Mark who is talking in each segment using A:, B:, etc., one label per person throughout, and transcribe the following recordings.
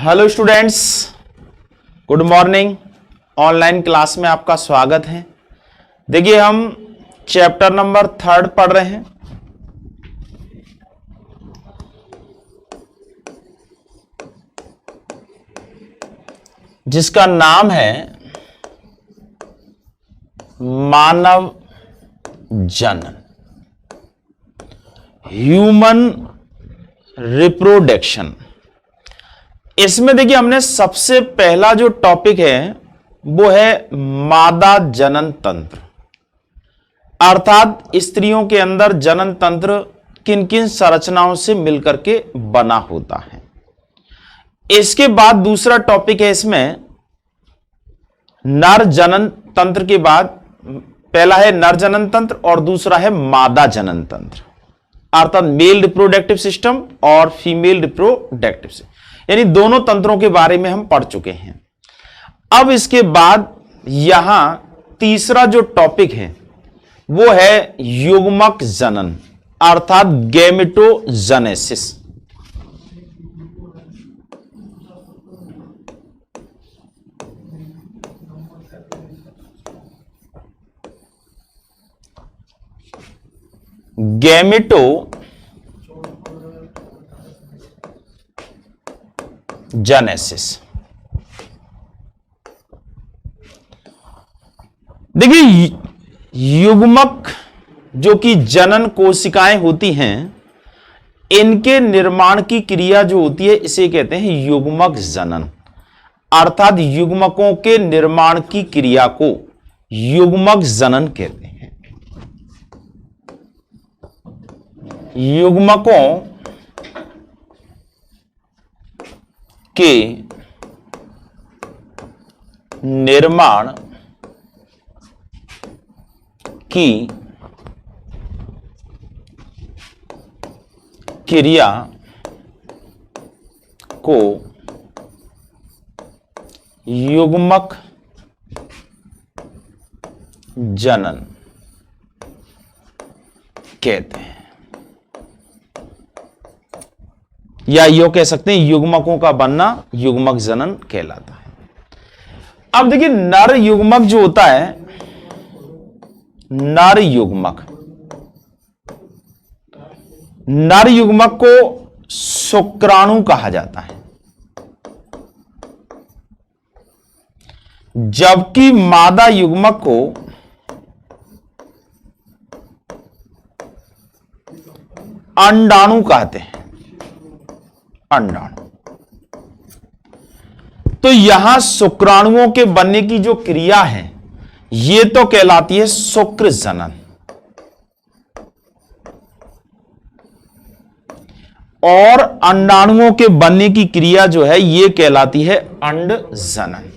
A: Hello students, good morning. Online class में आपका स्वागत है। देखिए, हम चैप्टर नंबर 3 पढ़ रहे हैं। जिसका नाम है मानव जनन, ह्यूमन रिप्रोडक्शन। इसमें देखिए, हमने सबसे पहला जो टॉपिक है वो है मादा जनन तंत्र, अर्थात स्त्रियों के अंदर जनन तंत्र किन किन संरचनाओं से मिलकर के बना होता है। इसके बाद दूसरा टॉपिक है इसमें नर जनन तंत्र के बाद पहला है नर जनन तंत्र और दूसरा है मादा जनन तंत्र, अर्थात मेल रिप्रोडक्टिव सिस्टम और फीमेल रिप्रोडक्टिव सिस्टम, यानी दोनों तंत्रों के बारे में हम पढ़ चुके हैं। अब इसके बाद यहां तीसरा जो टॉपिक है वो है युग्मक जनन, अर्थात गैमेटोजेनेसिस। जेनेसिस। देखिए, युग्मक जो कि जनन कोशिकाएं होती हैं, इनके निर्माण की क्रिया जो होती है इसे कहते हैं युग्मक जनन, अर्थात युग्मकों के निर्माण की क्रिया को युग्मक जनन कहते हैं। युग्मकों के निर्माण की क्रिया को युग्मक जनन कहते हैं, या यो कह सकते हैं युग्मकों का बनना युग्मक जनन कहलाता है। अब देखिए, नर युग्मक जो होता है, नर युग्मक को शुक्राणु कहा जाता है, जबकि मादा युग्मक को अंडाणु कहते हैं। अंडाणु। तो यहां शुक्राणुओं के बनने की जो क्रिया है ये तो कहलाती है शुक्र जनन, और अंडाणुओं के बनने की क्रिया जो है ये कहलाती है अंड जनन।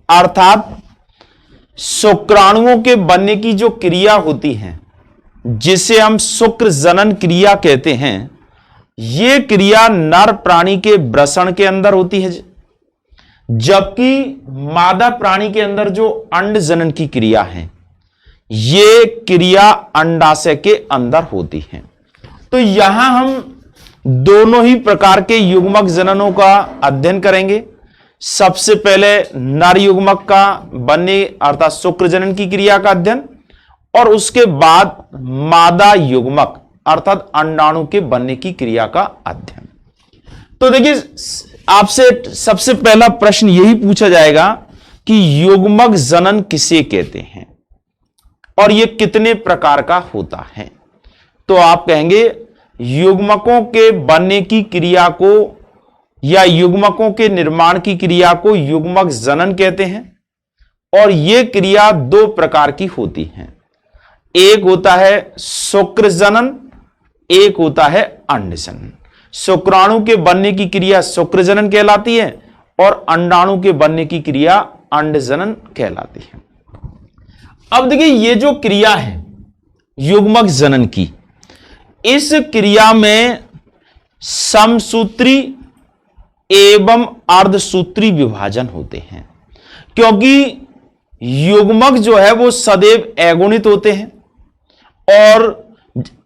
A: अर्थात शुक्राणुओं के बनने की जो क्रिया होती है जिसे हम शुक्र जनन क्रिया कहते हैं, यह क्रिया नर प्राणी के वृषण के अंदर होती है, जबकि मादा प्राणी के अंदर जो अंड जनन की क्रिया है यह क्रिया अंडाशय के अंदर होती है। तो यहां हम दोनों ही प्रकार के युग्मक जननों का अध्ययन करेंगे। सबसे पहले नर युग्मक का बनने अर्थात शुक्र जनन की क्रिया का अध्ययन, और उसके बाद मादा युग्मक अर्थात अंडाणु के बनने की क्रिया का अध्ययन। तो देखिए, आपसे सबसे पहला प्रश्न यही पूछा जाएगा कि युग्मक जनन किसे कहते हैं और यह कितने प्रकार का होता है। तो आप कहेंगे युग्मकों के बनने की क्रिया को या युग्मकों के निर्माण की क्रिया को युग्मक जनन कहते हैं, और यह क्रिया दो प्रकार की होती है। एक होता है शुक्र जनन, एक होता है अंड जनन। शुक्राणु के बनने की क्रिया शुक्र जनन कहलाती है और अंडाणु के बनने की क्रिया अंड जनन कहलाती है। अब देखिए, ये जो क्रिया है युग्मक जनन की, इस क्रिया में समसूत्री एवं अर्धसूत्री विभाजन होते हैं, क्योंकि युग्मक जो है वो सदैव अगुणित होते हैं और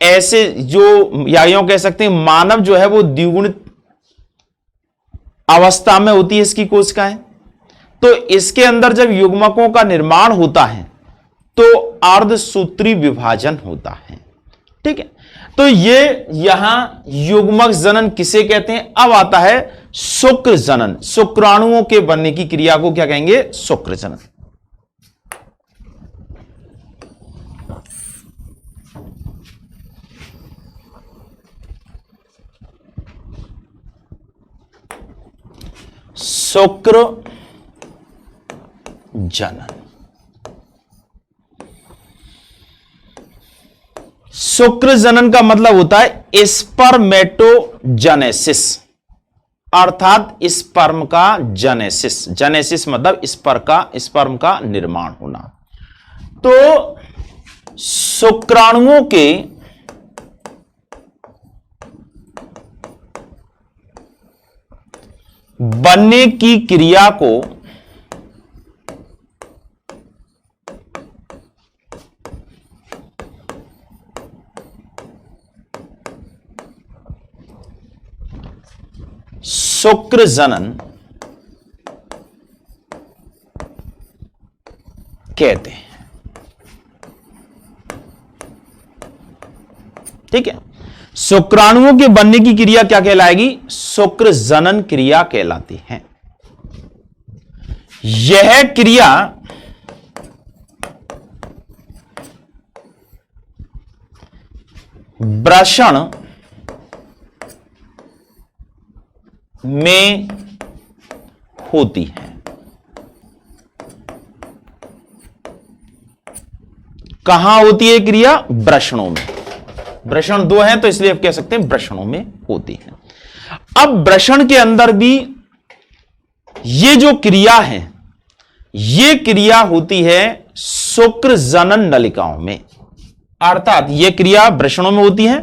A: ऐसे जो या यूं कह सकते हैं मानव जो है वो द्विगुणित अवस्था में होती है इसकी कोशिकाएं। तो इसके अंदर जब युग्मकों का निर्माण होता है तो अर्धसूत्री विभाजन होता है। ठीक है, तो ये यहां युग्मक जनन किसे कहते हैं? अब आता है शुक्र जनन। शुक्राणुओं के बनने की क्रिया को क्या कहेंगे? शुक्र जनन। शुक्र जनन। शुक्र जनन का मतलब होता है स्पर्मेटोजेनेसिस, अर्थात स्पर्म का जेनेसिस। जेनेसिस मतलब स्पर्म का निर्माण होना। तो शुक्राणुओं के बनने की क्रिया को शुक्र जनन कहते हैं। ठीक है, शुक्राणुओं के बनने की क्रिया क्या कहलाएगी? शुक्र जनन क्रिया कहलाती है। यह क्रिया वृषण में होती है। कहां होती है क्रिया? वृषणों में। वृषण दो हैं तो इसलिए आप कह सकते हैं वृषणों में होती है। अब वृषण के अंदर भी ये जो क्रिया है, ये क्रिया होती है शुक्र जनन नलिकाओं में, अर्थात ये क्रिया वृषणों में होती है।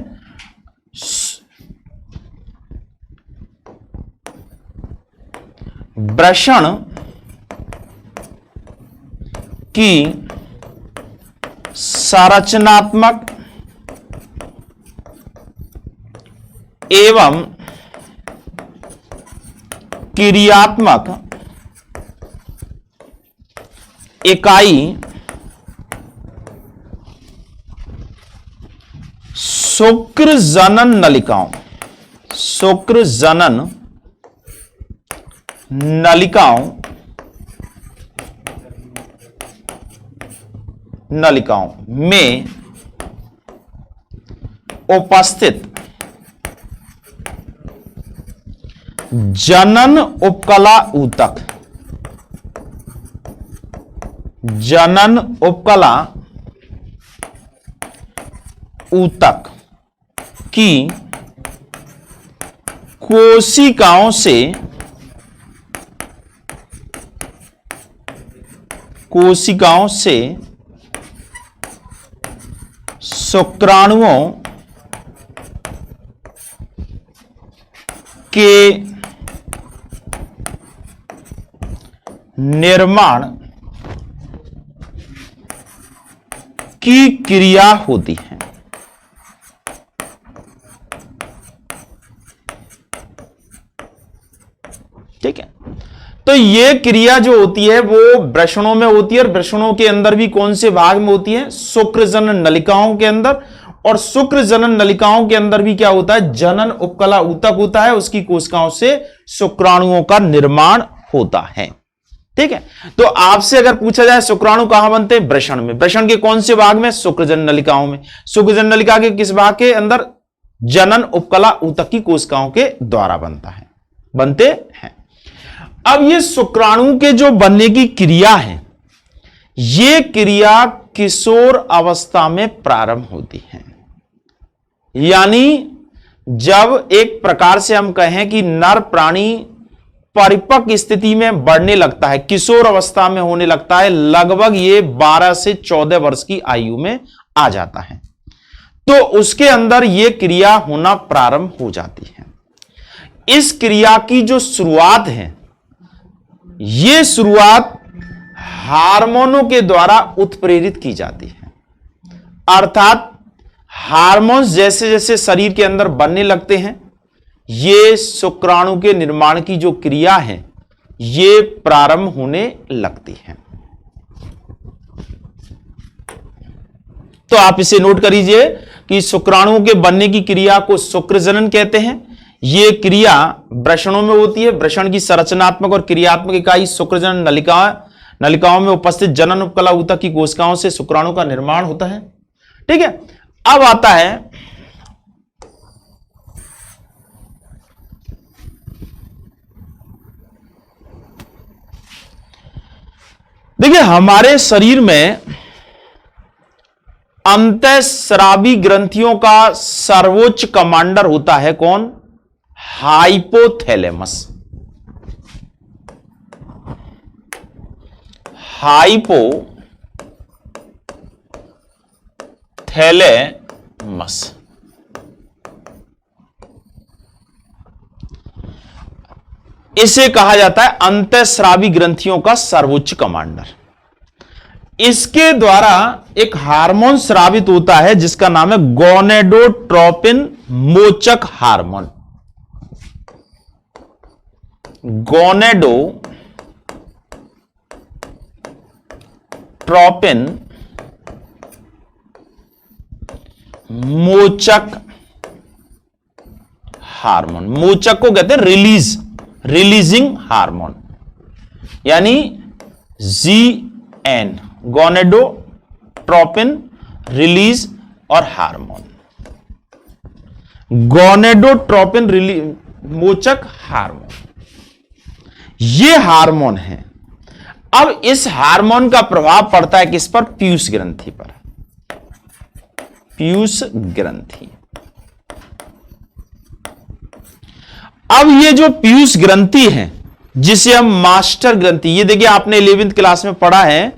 A: वृषण की संरचनात्मक एवं क्रियात्मक इकाई शुक्र जनन नलिकाओं, शुक्र जनन नलिकाओं में उपस्थित जनन उपकला ऊतक, जनन उपकला ऊतक की कोशिकाओं से शुक्राणुओं के निर्माण की क्रिया होती है। ठीक है, तो यह क्रिया जो होती है वो वृषणों में होती है, और वृषणों के अंदर भी कौन से भाग में होती है? शुक्र जनन नलिकाओं के अंदर। और शुक्र जनन नलिकाओं के अंदर भी क्या होता है? जनन उपकला ऊतक होता है, उसकी कोशिकाओं से शुक्राणुओं का निर्माण होता है। ठीक है, तो आपसे अगर पूछा जाए शुक्राणु कहां बनते हैं? वृषण में। वृषण के कौन से भाग में? शुक्र जनन नलिकाओं में। शुक्र जनन नलिका के किस भाग के अंदर? जनन उपकला ऊतक की कोशिकाओं के द्वारा बनते हैं। अब ये शुक्राणु के जो बनने की क्रिया है, ये क्रिया किशोर अवस्था में प्रारंभ होती है। यानी जब एक प्रकार से हम कहें कि नर प्राणी परिपक्व स्थिति में बढ़ने लगता है, किशोर अवस्था में होने लगता है, लगभग ये 12 से 14 वर्ष की आयु में आ जाता है, तो उसके अंदर ये क्रिया होना प्रारंभ हो जाती है। इस क्रिया की जो शुरुआत है, ये शुरुआत हार्मोनों के द्वारा उत्प्रेरित की जाती है, अर्थात हार्मोन्स जैसे जैसे शरीर के अंदर बनने लगते हैं, ये शुक्राणु के निर्माण की जो क्रिया है ये प्रारंभ होने लगती है। तो आप इसे नोट करिए कि शुक्राणुओं के बनने की क्रिया को शुक्रजनन कहते हैं। यह क्रिया वृषणों में होती है। वृषण की संरचनात्मक और क्रियात्मक इकाई शुक्रजनन नलिकाओं में उपस्थित जनन उपकला ऊतक की कोशिकाओं से शुक्राणु का निर्माण होता है। ठीक है, अब आता है देखिए, हमारे शरीर में अंतःस्रावी ग्रंथियों का सर्वोच्च कमांडर होता है कौन? हाइपोथैलेमस। हाइपोथैलेमस इसे कहा जाता है अंतःस्रावी ग्रंथियों का सर्वोच्च कमांडर। इसके द्वारा एक हार्मोन स्रावित होता है जिसका नाम है गोनेडोट्रोपिन मोचक हार्मोन। गोनेडोट्रोपिन मोचक हार्मोन। मोचक को कहते हैं रिलीजिंग हार्मोन, यानी GN, गोनेडोट्रोपिन रिलीज और हार्मोन। गोनेडोट्रोपिन मोचक हार्मोन, ये हार्मोन है। अब इस हार्मोन का प्रभाव पड़ता है किस पर? पीयूष ग्रंथि पर। पीयूष ग्रंथि। अब ये जो पीयूष ग्रंथि है जिसे हम मास्टर ग्रंथि, ये देखिए आपने 11वीं क्लास में पढ़ा है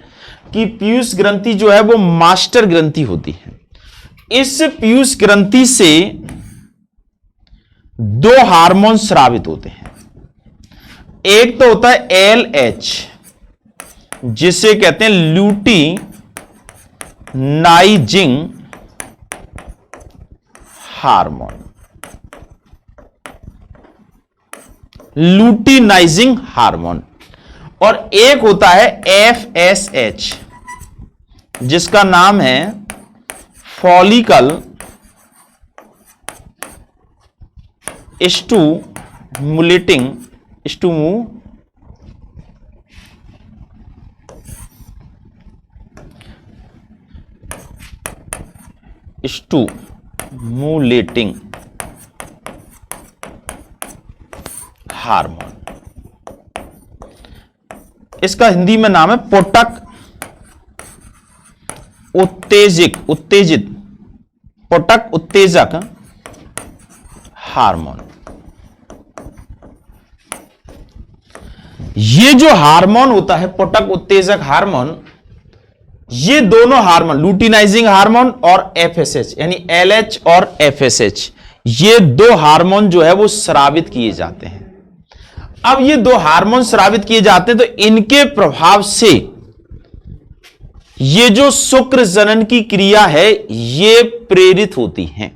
A: कि पीयूष ग्रंथि जो है वो मास्टर ग्रंथि होती है। इस पीयूष ग्रंथि से दो हार्मोन स्रावित होते हैं। एक तो होता है LH जिसे कहते हैं ल्यूटिनाइजिंग हार्मोन। लूटिनाइजिंग हार्मोन। और एक होता है FSH जिसका नाम है फॉलिकल स्टिमुलेटिंग हार्मोन। इसका हिंदी में नाम है पोटक उत्तेजक हार्मोन। ये जो हार्मोन होता है पोटक उत्तेजक हार्मोन, ये दोनों हार्मोन लूटिनाइजिंग हार्मोन और FSH यानी LH और FSH, ये दो हार्मोन जो है वो स्रावित किए जाते हैं। अब ये दो हार्मोन स्रावित किए जाते हैं तो इनके प्रभाव से ये जो शुक्र जनन की क्रिया है ये प्रेरित होती है।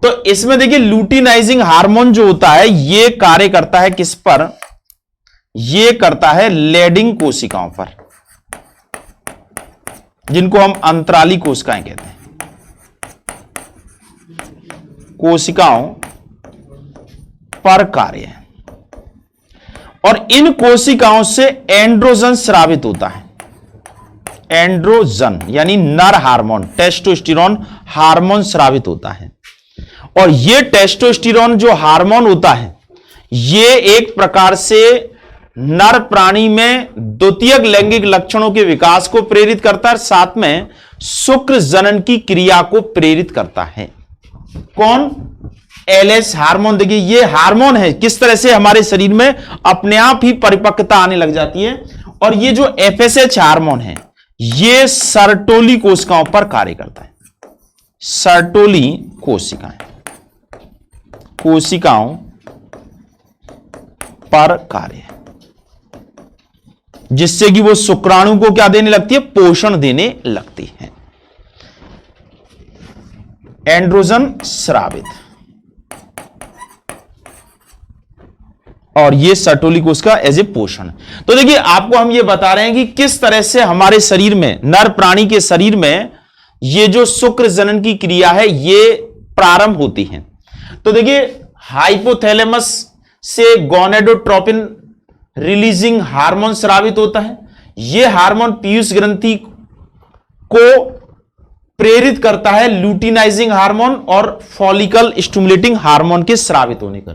A: तो इसमें देखिए लूटिनाइजिंग हार्मोन जो होता है ये कार्य करता है किस पर? ये करता है लेडिंग कोशिकाओं पर, जिनको हम अंतराली कोशिकाएं कहते हैं। कोशिकाओं पर कार्य, और इन कोशिकाओं से एंड्रोजन स्रावित होता है। एंड्रोजन यानी नर हार्मोन, टेस्टोस्टेरोन हार्मोन स्रावित होता है। और यह टेस्टोस्टेरोन जो हार्मोन होता है यह एक प्रकार से नर प्राणी में द्वितीयक लैंगिक लक्षणों के विकास को प्रेरित करता है, साथ में शुक्र जनन की क्रिया को प्रेरित करता है। कौन? LH hormone. देखिए ये हार्मोन है किस तरह से हमारे शरीर में अपने आप ही परिपक्वता आने लग जाती है। और ये जो FSH हार्मोन है ये सर्टोली कोशिकाओं पर कार्य करता है। सर्टोली कोशिकाओं पर कार्य, जिससे कि वो शुक्राणु को क्या देने लगती है? पोषण देने लगती है। एंड्रोजन स्रावित, और ये सर्टोली कोशिका एज ए पोषण। तो देखिए आपको हम ये बता रहे हैं कि किस तरह से हमारे शरीर में, नर प्राणी के शरीर में ये जो शुक्र जनन की क्रिया है ये प्रारंभ होती है। तो देखिए हाइपोथैलेमस से गोनेडोट्रोपिन रिलीजिंग हार्मोन स्रावित होता है। यह हार्मोन पीयूष ग्रंथि को प्रेरित करता है ल्यूटिनाइजिंग हार्मोन और फॉलिकल स्टिमुलेटिंग हार्मोन के स्रावित होने का।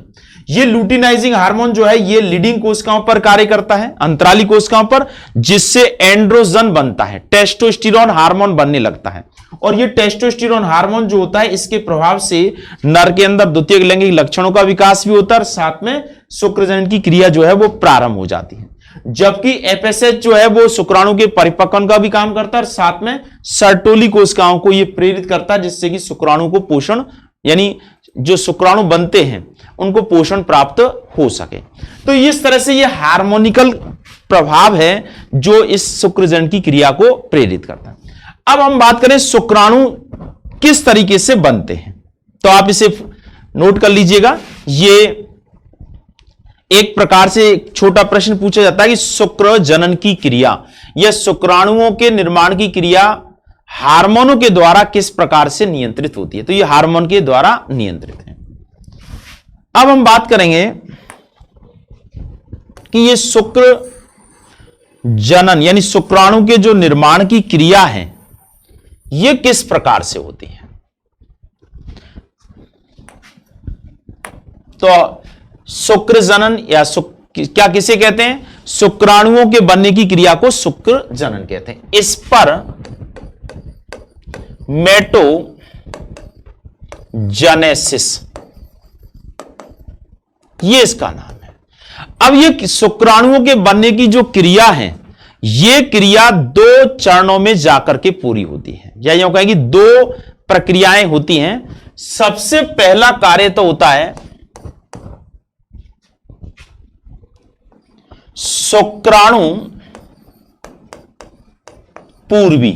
A: यह ल्यूटिनाइजिंग हार्मोन जो है ये लीडिंग कोशिकाओं पर कार्य करता है, अंतराली कोशिकाओं पर, जिससे एंड्रोजन बनता है, टेस्टोस्टेरोन हार्मोन बनने लगता है। और ये टेस्टोस्टेरोन हार्मोन जो होता है इसके प्रभाव से नर के अंदर द्वितीयक लैंगिक लक्षणों का विकास भी होता है और साथ में शुक्रजनन की क्रिया जो है वो प्रारंभ हो जाती है। जबकि एफएसएच जो है वो शुक्राणु के परिपक्वन का भी काम करता है और साथ में सर्टोली कोशिकाओं को ये प्रेरित करता है, जिससे कि शुक्राणु को पोषण, यानी जो शुक्राणु बनते हैं उनको पोषण प्राप्त हो सके। तो इस तरह से ये हार्मोनिकल प्रभाव है जो इस शुक्रजनन की क्रिया को प्रेरित करता है। अब हम बात करें शुक्राणु किस तरीके से बनते हैं, तो आप इसे नोट कर लीजिएगा। ये एक प्रकार से एक छोटा प्रश्न पूछा जाता है कि शुक्र जनन की क्रिया या शुक्राणुओं के निर्माण की क्रिया हार्मोनों के द्वारा किस प्रकार से नियंत्रित होती है, तो यह हार्मोन के द्वारा नियंत्रित है। अब हम बात करेंगे कि यह शुक्र जनन यानी शुक्राणु के जो निर्माण की क्रिया है यह किस प्रकार से होती है। तो शुक्र जनन या क्या किसे कहते हैं, शुक्राणुओं के बनने की क्रिया को शुक्र जनन कहते हैं। इस पर मेटोजेनेसिस ये इसका नाम है। अब ये शुक्राणुओं के बनने की जो क्रिया है ये क्रिया दो चरणों में जाकर के पूरी होती है, या यूं कहेंगे दो प्रक्रियाएं होती हैं। सबसे पहला कार्य तो होता है शुक्राणु पूर्वी,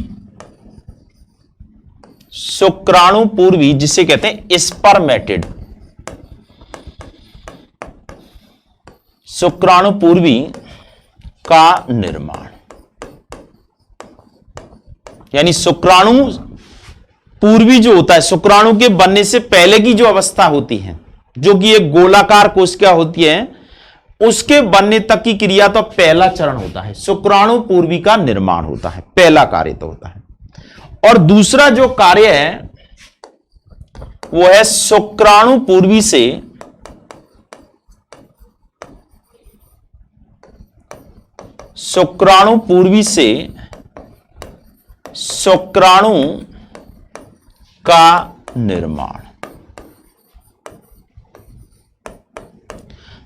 A: शुक्राणु पूर्वी जिसे कहते हैं स्पर्मेटिड, शुक्राणु पूर्वी का निर्माण, यानी शुक्राणु पूर्वी जो होता है, शुक्राणु के बनने से पहले की जो अवस्था होती है जो कि एक गोलाकार कोशिका होती है, उसके बनने तक की क्रिया तो पहला चरण होता है, शुक्राणु पूर्वी का निर्माण होता है, पहला कार्य तो होता है। और दूसरा जो कार्य है वो है शुक्राणु पूर्वी से शुक्राणु का निर्माण।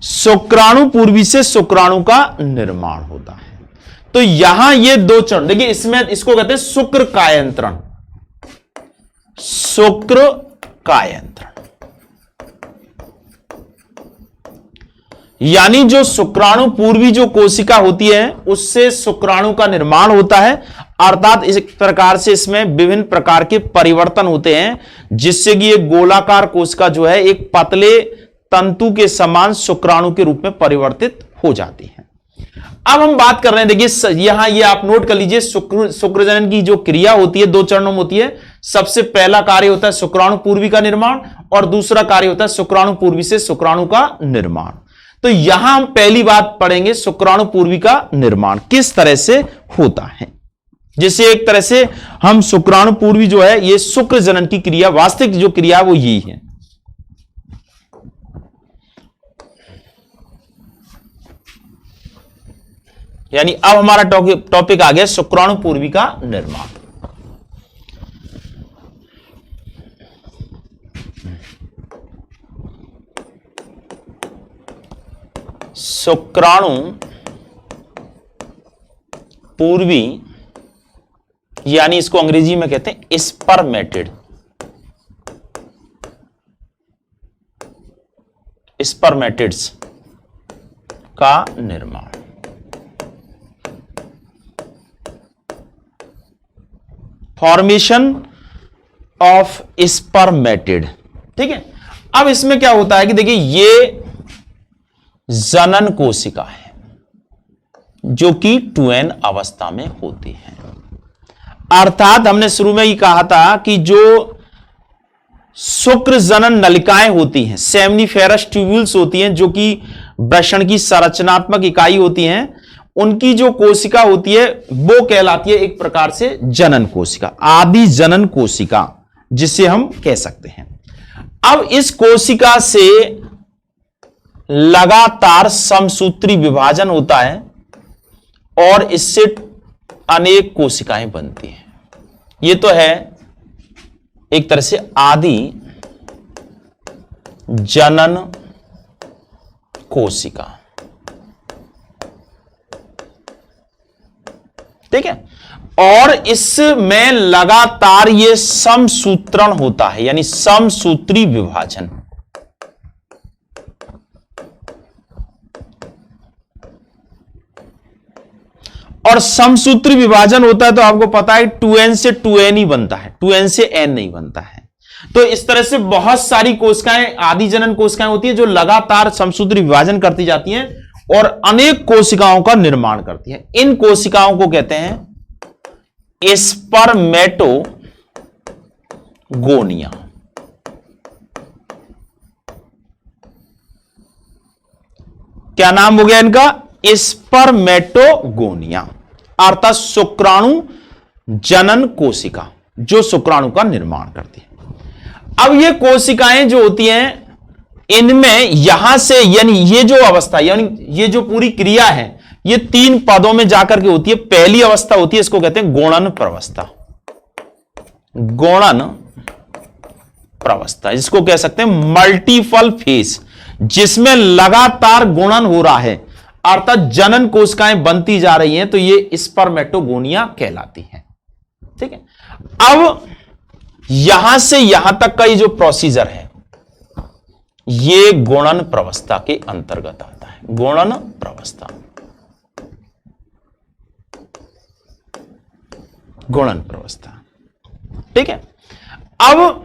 A: शुक्राणु पूर्वी से शुक्राणु का निर्माण होता है। तो यहां ये दो चरण देखिए, इसमें इसको कहते हैं शुक्र कायंत्रण, शुक्र कायंत्रण, यानी जो शुक्राणु पूर्वी जो कोशिका होती है उससे शुक्राणु का निर्माण होता है, अर्थात इस प्रकार से इसमें विभिन्न प्रकार के परिवर्तन होते हैं जिससे कि एक गोलाकार कोशिका जो है एक पतले तंतु के समान शुक्राणु के रूप में परिवर्तित हो जाती है। अब हम बात कर रहे हैं, देखिए यहां ये आप नोट कर लीजिए, शुक्रजनन की जो क्रिया होती है दो चरणों में होती है। सबसे पहला कार्य होता है शुक्राणु पूर्वी का निर्माण और दूसरा कार्य होता है शुक्राणु पूर्वी से शुक्राणु का निर्माण। तो यहां हम पहली बात पढ़ेंगे शुक्राणु पूर्वी का निर्माण किस तरह से होता है, जिससे एक तरह से हम शुक्राणु पूर्वी जो है ये शुक्र जनन की क्रिया, वास्तविक जो क्रिया वो यही है। यानी अब हमारा टॉपिक आ गया शुक्राणु पूर्वी का निर्माण। शुक्राणु पूर्वी यानी इसको अंग्रेजी में कहते हैं स्पर्मेटिड, स्पर्मेटिड्स का निर्माण। Formation of spermatid. ठीक है, अब इसमें क्या होता है कि देखिए ये जनन कोशिका है जो कि 2n अवस्था में होती है। अर्थात हमने शुरू में ही कहा था कि जो शुक्र जनन नलिकाएं होती हैं, सेमनीफेरस ट्यूब्यूल्स होती हैं, जो कि वृषण की संरचनात्मक इकाई होती हैं, उनकी जो कोशिका होती है वो कहलाती है एक प्रकार से जनन कोशिका, आदि जनन कोशिका जिसे हम कह सकते हैं। अब इस कोशिका से लगातार समसूत्री विभाजन होता है और इससे अनेक कोशिकाएं बनती हैं। ये तो है एक तरह से आदि जनन कोशिका। ठीक है, और इसमें लगातार ये समसूत्रण होता है, यानी समसूत्री विभाजन। और समसूत्री विभाजन होता है तो आपको पता है 2n से 2n ही बनता है, 2n से n नहीं बनता है। तो इस तरह से बहुत सारी कोशिकाएं, आदि जनन कोशिकाएं होती है जो लगातार समसूत्री विभाजन करती जाती हैं और अनेक कोशिकाओं का निर्माण करती है। इन कोशिकाओं को कहते हैं स्पर्मेटोगोनिया। क्या नाम हो गया इनका? स्पर्मेटोगोनिया, अर्थात शुक्राणु जनन कोशिका, जो शुक्राणु का निर्माण करती है। अब ये कोशिकाएं जो होती हैं, इनमें यहां से, यानी ये जो अवस्था, यानी ये जो पूरी क्रिया है, ये 3 पदों में जाकर के होती है। पहली अवस्था होती है, इसको कहते हैं गुणन प्रवस्था, गुणन प्रवस्था, जिसको कह सकते हैं मल्टीपल फेज, जिसमें लगातार गुणन हो रहा है, अर्थात जनन कोशिकाएं बनती जा रही हैं, तो ये स्पर्मेटोगोनिया कहलाती है। ठीक है, अब यहां से यहां तक का ये जो प्रोसीजर है, ये गुणन प्रवस्था के अंतर्गत आता है, गुणन प्रवस्था, गुणन प्रवस्था। ठीक है, अब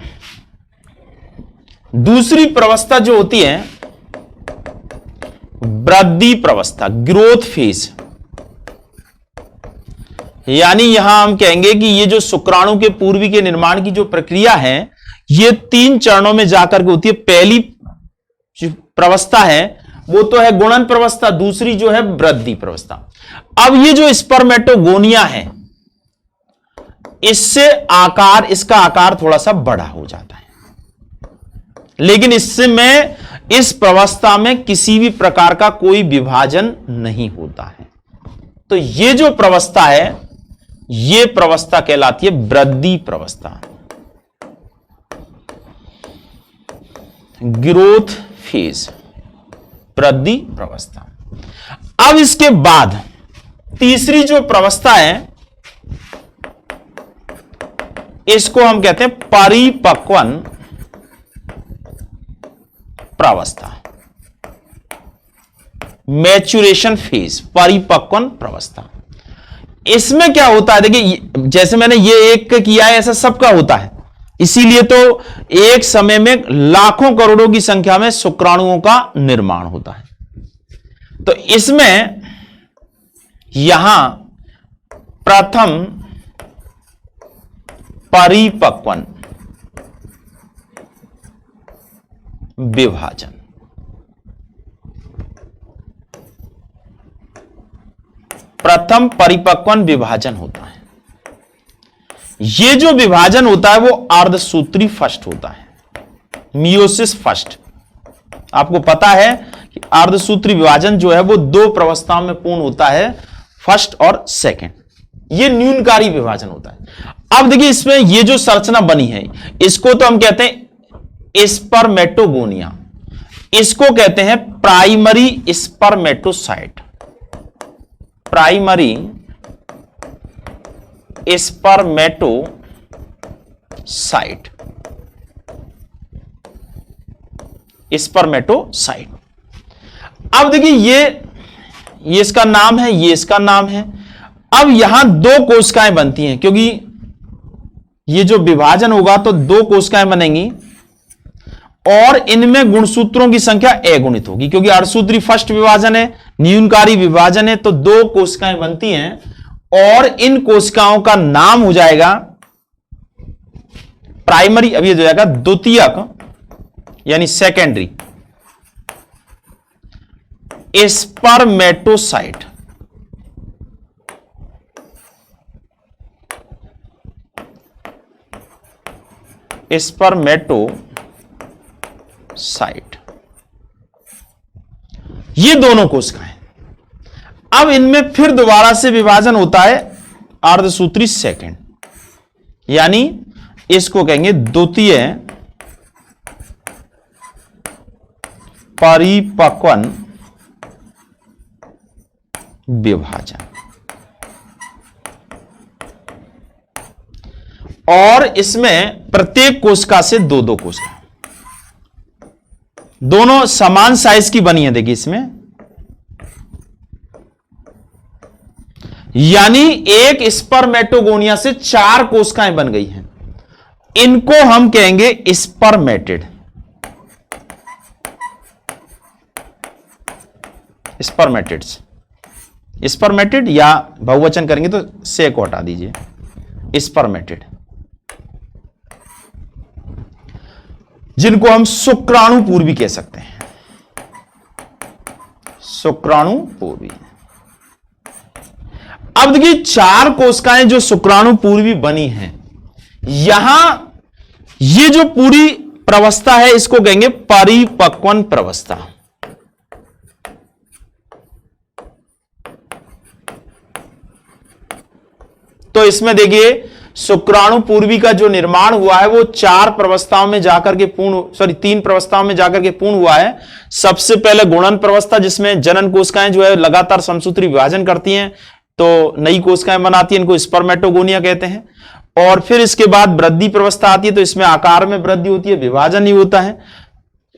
A: दूसरी प्रवस्था जो होती है वृद्धि प्रवस्था, ग्रोथ फेज, यानी यहां हम कहेंगे कि ये जो शुक्राणु के पूर्वी के निर्माण की जो प्रक्रिया है, ये 3 चरणों में जाकर के होती है। पहली प्रवस्था है वो तो है गुणन प्रवस्था, दूसरी जो है वृद्धि प्रवस्था। अब ये जो स्पर्मेटोगोनिया है, इससे आकार, इसका आकार थोड़ा सा बड़ा हो जाता है, लेकिन इससे में इस प्रवस्था में किसी भी प्रकार का कोई विभाजन नहीं होता है। तो ये जो प्रवस्था है, ये प्रवस्था कहलाती है वृद्धि प्रवस्था, ग्रोथ फेज, वृद्धि प्रवस्था। अब इसके बाद तीसरी जो प्रवस्था है, इसको हम कहते हैं परिपक्वन प्रवस्था, मैच्यूरेशन फेज, परिपक्वन प्रवस्था। इसमें क्या होता है, देखिए जैसे मैंने ये एक किया है, ऐसा सबका होता है, इसीलिए तो एक समय में लाखों करोड़ों की संख्या में शुक्राणुओं का निर्माण होता है। तो इसमें यहां प्रथम परिपक्वन विभाजन, प्रथम परिपक्वन विभाजन होता है। ये जो विभाजन होता है वो अर्धसूत्री फर्स्ट होता है, मियोसिस फर्स्ट। आपको पता है कि अर्धसूत्री विभाजन जो है वो 2 प्रवस्थाओं में पूर्ण होता है, फर्स्ट और सेकंड। ये न्यूनकारी विभाजन होता है। अब देखिए इसमें ये जो संरचना बनी है, इसको तो हम कहते हैं स्पर्मेटोगोनिया, इसको कहते हैं primary spermatocyte, primary spermatocyte, spermatocyte. अब देखिए ये इसका नाम है, ये इसका नाम है। अब यहां 2 कोशिकाएं बनती हैं, क्योंकि ये जो विभाजन होगा तो दो कोशिकाएं बनेंगी और इनमें गुणसूत्रों की संख्या अगुणित होगी, क्योंकि अर्धसूत्री फर्स्ट विभाजन है, न्यूनकारी विभाजन है, तो दो कोशिकाएं बनती हैं और इन कोशिकाओं का नाम हो जाएगा प्राइमरी, अब ये हो जाएगा द्वितीयक यानी सेकेंडरी स्पर्मेटोसाइट। स्पर्मेटोसाइट ये दोनों कोशिकाएं। अब इनमें फिर दोबारा से विभाजन होता है अर्धसूत्री सेकंड, यानी इसको कहेंगे द्वितीय परिपक्वन विभाजन। और इसमें प्रत्येक कोशिका से दो दो कोशिका, दोनों समान साइज की बनी है। देखिए इसमें यानी एक स्पर्मेटोगोनिया से 4 कोशिकाएं बन गई हैं, इनको हम कहेंगे स्पर्मेटिड। स्पर्मेटिड्स, स्पर्मेटिड या बहुवचन करेंगे तो से को हटा दीजिए, स्पर्मेटिड, जिनको हम शुक्राणुपूर्वी कह सकते हैं। शुक्राणुपूर्वी। अब देखिए 4 कोशिकाएं जो शुक्राणुपूर्वी बनी हैं, यहां ये जो पूरी प्रवस्था है इसको कहेंगे परिपक्वन प्रवस्था। तो इसमें देखिए शुक्राणुपूर्वी का जो निर्माण हुआ है वो 4 प्रवस्थाओं में जाकर के तीन प्रवस्थाओं में जाकर के पूर्ण हुआ है। सबसे पहले गुणन प्रवस्था, जिसमें जनन कोशिकाएं जो है लगातार समसूत्री विभाजन करती हैं तो नई कोशिकाएं बनाती हैं, इनको स्पर्मेटोगोनिया कहते हैं। और फिर इसके बाद वृद्धि प्रवस्था आती है, तो इसमें आकार में वृद्धि होती है, विभाजन नहीं होता है,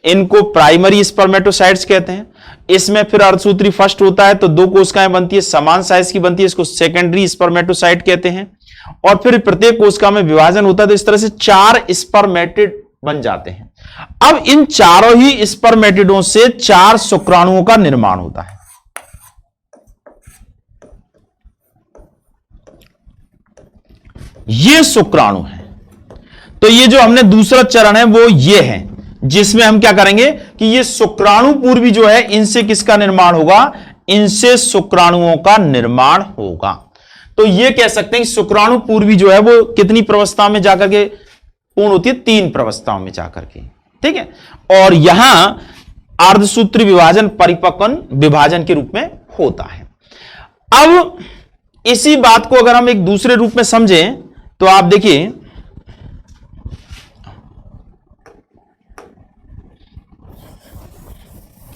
A: इनको प्राइमरी स्पर्मेटोसाइट्स कहते हैं। इसमें फिर अर्धसूत्री फर्स्ट होता है तो 2 कोशिकाएं बनती है, समान साइज की बनती है, इसको सेकेंडरी स्पर्मेटोसाइट कहते हैं। और फिर प्रत्येक कोशिका में विभाजन होता है, तो इस तरह से 4 स्पर्मेटिड बन जाते हैं। अब इन चारों ही स्पर्मेटिडों से 4 शुक्राणुओं का निर्माण होता है। ये शुक्राणु है। तो ये जो हमने दूसरा चरण है वो ये है, जिसमें हम क्या करेंगे कि ये शुक्राणुपूर्वी जो है इनसे किसका निर्माण होगा, इनसे शुक्राणुओं का निर्माण होगा। तो ये कह सकते हैं कि शुक्राणुपूर्वी जो है वो कितनी प्रवस्था में जाकर के पूर्ण होती है, 3 प्रवस्थाओं में जाकर के, ठीक है। और यहां अर्धसूत्री विभाजन परिपक्वन विभाजन के रूप में होता है। अब इसी बात को अगर हम एक दूसरे रूप में समझें तो आप देखिए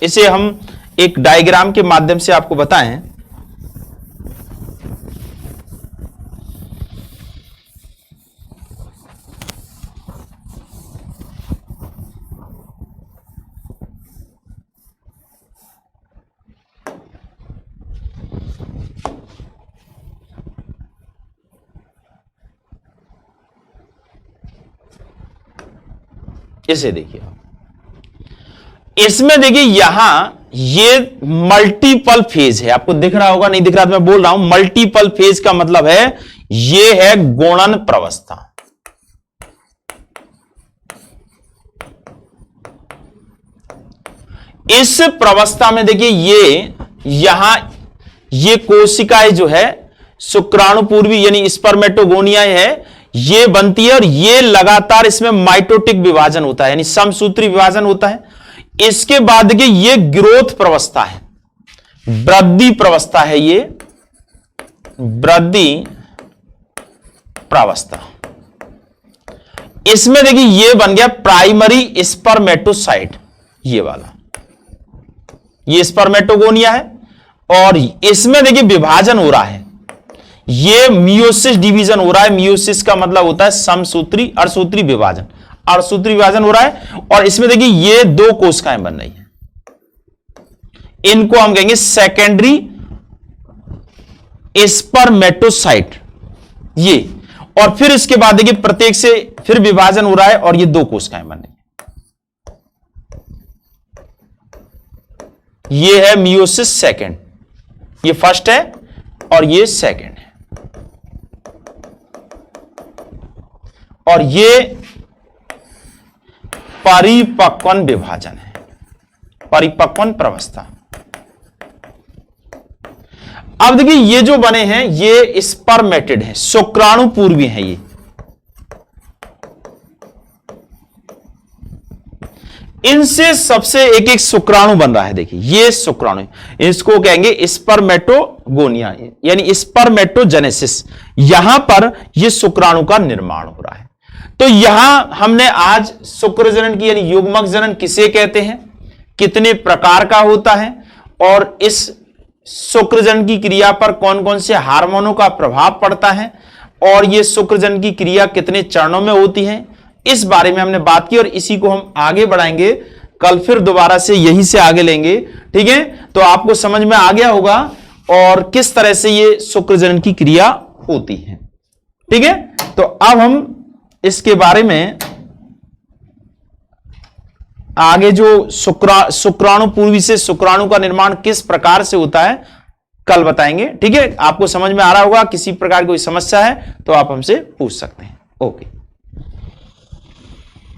A: इसे हम एक डायग्राम के माध्यम से आपको बताएं। इसे देखिए, इसमें देखिए यहां ये मल्टीपल फेज है, आपको दिख रहा होगा, नहीं दिख रहा तो मैं बोल रहा हूं। मल्टीपल फेज का मतलब है ये है गुणन प्रवस्था। इस प्रवस्था में देखिए यहां ये कोशिकाएं जो है शुक्राणुपूर्वी यानी स्पर्मेटोगोनिया है, ये बनती है और ये लगातार इसमें माइटोटिक विभाजन होता है यानी समसूत्री विभाजन होता है। इसके बाद देखिए ये ग्रोथ प्रवस्था है, वृद्धि प्रवस्था है, ये वृद्धि प्रावस्था। इसमें देखिए ये बन गया प्राइमरी स्पर्मेटोसाइट, ये वाला, ये स्पर्मेटोगोनिया है। और इसमें देखिए विभाजन हो रहा है, ये मियोसिस डिवीजन हो रहा है। मियोसिस का मतलब होता है समसूत्री अर्धसूत्री विभाजन, अर्धसूत्री विभाजन हो रहा है। और इसमें देखिए ये 2 कोशिकाएं बन रही हैं, इनको हम कहेंगे सेकेंडरी स्पर्मेटोसाइट, ये। और फिर इसके बाद देखिए प्रत्येक से फिर विभाजन हो रहा है और ये 2 कोशिकाएं बन रही। ये है मियोसिस सेकेंड, ये फर्स्ट है और ये सेकेंड है, और ये परिपक्वन विभाजन है, परिपक्वन प्रवस्था। अब देखिए ये जो बने हैं ये स्पर्मेटिड हैं, शुक्राणु पूर्वी हैं। ये इनसे सबसे एक एक शुक्राणु बन रहा है। देखिए ये शुक्राणु, इसको कहेंगे स्पर्मेटोगोनिया यानी स्पर्मेटोजेनेसिस। यहां पर ये शुक्राणु का निर्माण हो रहा है। तो यहां हमने आज शुक्र जनन की यानी युग्मक जनन किसे कहते हैं, कितने प्रकार का होता है, और इस शुक्रजन की क्रिया पर कौन कौन से हार्मोनों का प्रभाव पड़ता है, और यह शुक्रजन की क्रिया कितने चरणों में होती है, इस बारे में हमने बात की। और इसी को हम आगे बढ़ाएंगे कल, फिर दोबारा से यहीं से आगे लेंगे। ठीक है, तो आपको समझ में आ गया होगा और किस तरह से यह शुक्रजन की क्रिया होती है। ठीक है, तो अब हम इसके बारे में आगे जो शुक्राणु पूर्वी से शुक्राणु का निर्माण किस प्रकार से होता है कल बताएंगे। ठीक है, आपको समझ में आ रहा होगा। किसी प्रकार की कोई समस्या है तो आप हमसे पूछ सकते हैं। ओके।